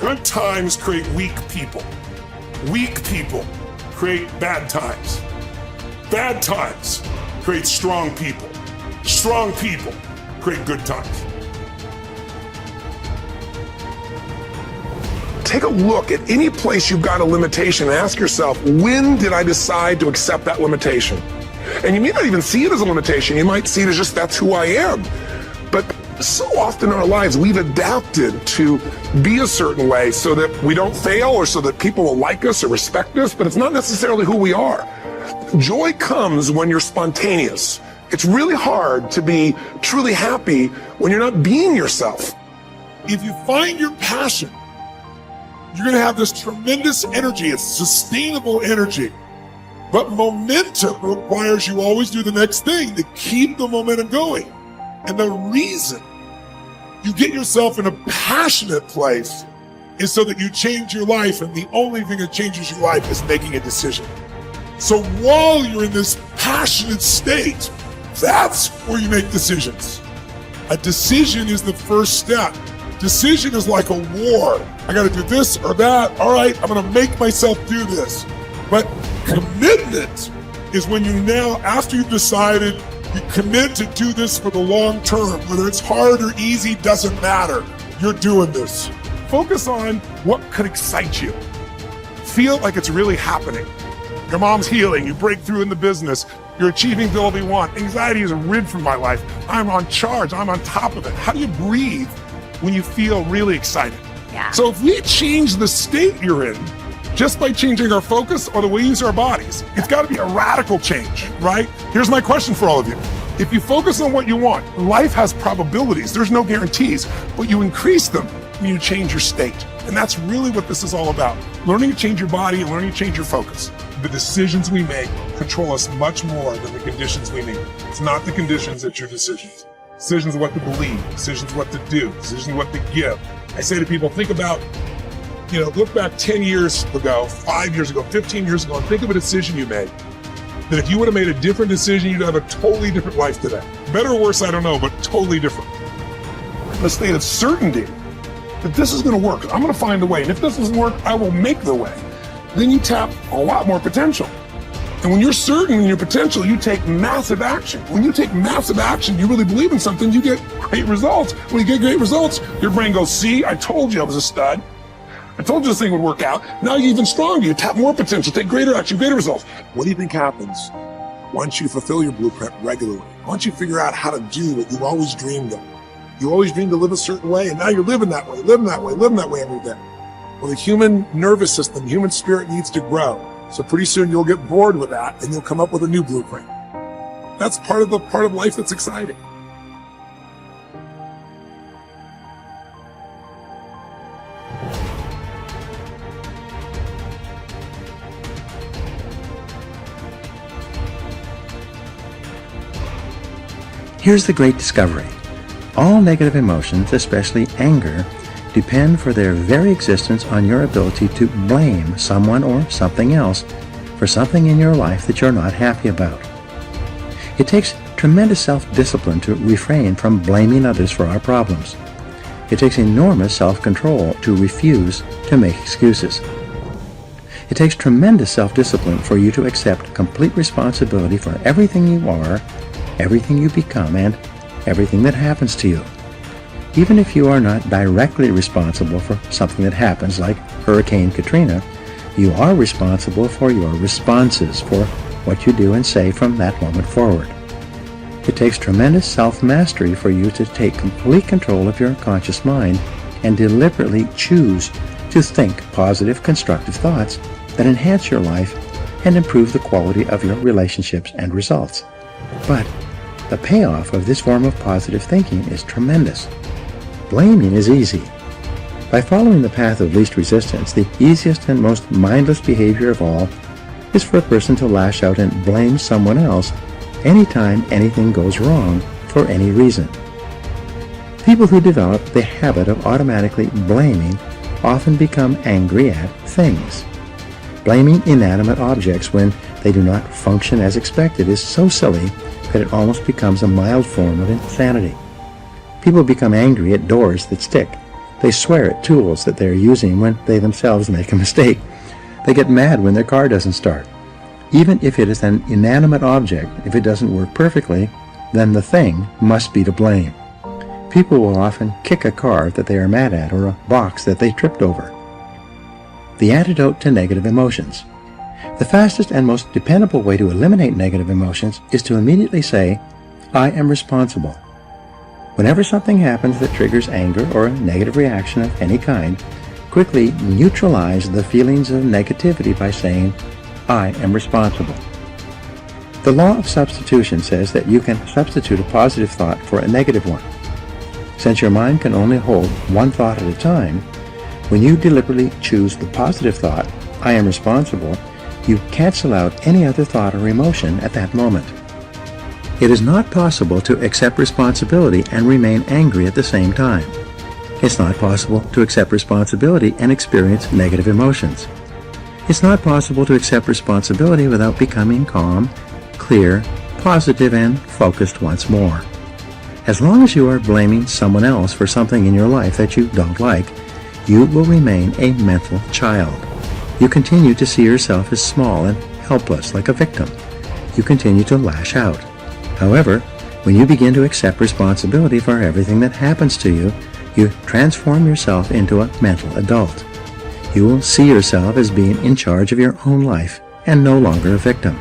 Good times create weak people. Weak people create bad times. Bad times create strong people. Strong people create good times. Take a look at any place you've got a limitation and ask yourself, when did I decide to accept that limitation? And you may not even see it as a limitation. You might see it as just, that's who I am. But so often in our lives, we've adapted to be a certain way so that we don't fail or so that people will like us or respect us, but it's not necessarily who we are. Joy comes when you're spontaneous. It's really hard to be truly happy when you're not being yourself. If you find your passion, you're going to have this tremendous energy. It's sustainable energy. But momentum requires you always do the next thing to keep the momentum going. And the reason you get yourself in a passionate place is so that you change your life. And the only thing that changes your life is making a decision. So while you're in this passionate state, that's where you make decisions. A decision is the first step. Decision is like a war. I got to do this or that. All right, I'm going to make myself do this. But commitment is when you now, after you've decided, you commit to do this for the long term. Whether it's hard or easy, doesn't matter. You're doing this. Focus on what could excite you. Feel like it's really happening. Your mom's healing. You break through in the business. You're achieving the goal you want. Anxiety is rid from my life. I'm on charge. I'm on top of it. How do you breathe when you feel really excited? Yeah. So if we change the state you're in, just by changing our focus or the way we use our bodies, it's got to be a radical change, right? Here's my question for all of you. If you focus on what you want, life has probabilities. There's no guarantees, but you increase them when you change your state. And that's really what this is all about. Learning to change your body and learning to change your focus. The decisions we make control us much more than the conditions we meet. It's not the conditions, it's your decisions. Decisions what to believe, decisions what to do, decisions what to give. I say to people, think about, look back 10 years ago, 5 years ago, 15 years ago, and think of a decision you made. That if you would have made a different decision, you'd have a totally different life today. Better or worse, I don't know, but totally different. A state of certainty that this is going to work. I'm going to find a way. And if this doesn't work, I will make the way. Then you tap a lot more potential. And when you're certain in your potential, you take massive action. When you take massive action, you really believe in something, you get great results. When you get great results, your brain goes, see, I told you I was a stud. I told you this thing would work out. Now you're even stronger. You tap more potential, take greater action, greater results. What do you think happens once you fulfill your blueprint regularly? Once you figure out how to do what you've always dreamed of? You always dreamed to live a certain way, and now you're living that way every day. Well, the human nervous system, human spirit needs to grow. So pretty soon you'll get bored with that and you'll come up with a new blueprint. That's part of life that's exciting. Here's the great discovery. All negative emotions, especially anger, depend for their very existence on your ability to blame someone or something else for something in your life that you're not happy about. It takes tremendous self-discipline to refrain from blaming others for our problems. It takes enormous self-control to refuse to make excuses. It takes tremendous self-discipline for you to accept complete responsibility for everything you are, everything you become, and everything that happens to you. Even if you are not directly responsible for something that happens, like Hurricane Katrina, you are responsible for your responses, for what you do and say from that moment forward. It takes tremendous self-mastery for you to take complete control of your conscious mind and deliberately choose to think positive, constructive thoughts that enhance your life and improve the quality of your relationships and results. But the payoff of this form of positive thinking is tremendous. Blaming is easy. By following the path of least resistance, the easiest and most mindless behavior of all is for a person to lash out and blame someone else anytime anything goes wrong for any reason. People who develop the habit of automatically blaming often become angry at things. Blaming inanimate objects when they do not function as expected is so silly that it almost becomes a mild form of insanity. People become angry at doors that stick, They swear at tools that they are using when they themselves make a mistake. They get mad when their car doesn't start. Even if it is an inanimate object, if it doesn't work perfectly, then the thing must be to blame. People will often kick a car that they are mad at or a box that they tripped over. The antidote to negative emotions. The fastest and most dependable way to eliminate negative emotions is to immediately say, I am responsible. Whenever something happens that triggers anger or a negative reaction of any kind, quickly neutralize the feelings of negativity by saying, I am responsible. The law of substitution says that you can substitute a positive thought for a negative one. Since your mind can only hold one thought at a time, when you deliberately choose the positive thought, I am responsible, you cancel out any other thought or emotion at that moment. It is not possible to accept responsibility and remain angry at the same time. It's not possible to accept responsibility and experience negative emotions. It's not possible to accept responsibility without becoming calm, clear, positive, and focused once more. As long as you are blaming someone else for something in your life that you don't like, you will remain a mental child. You continue to see yourself as small and helpless, like a victim. You continue to lash out. However, when you begin to accept responsibility for everything that happens to you, you transform yourself into a mental adult. You will see yourself as being in charge of your own life and no longer a victim.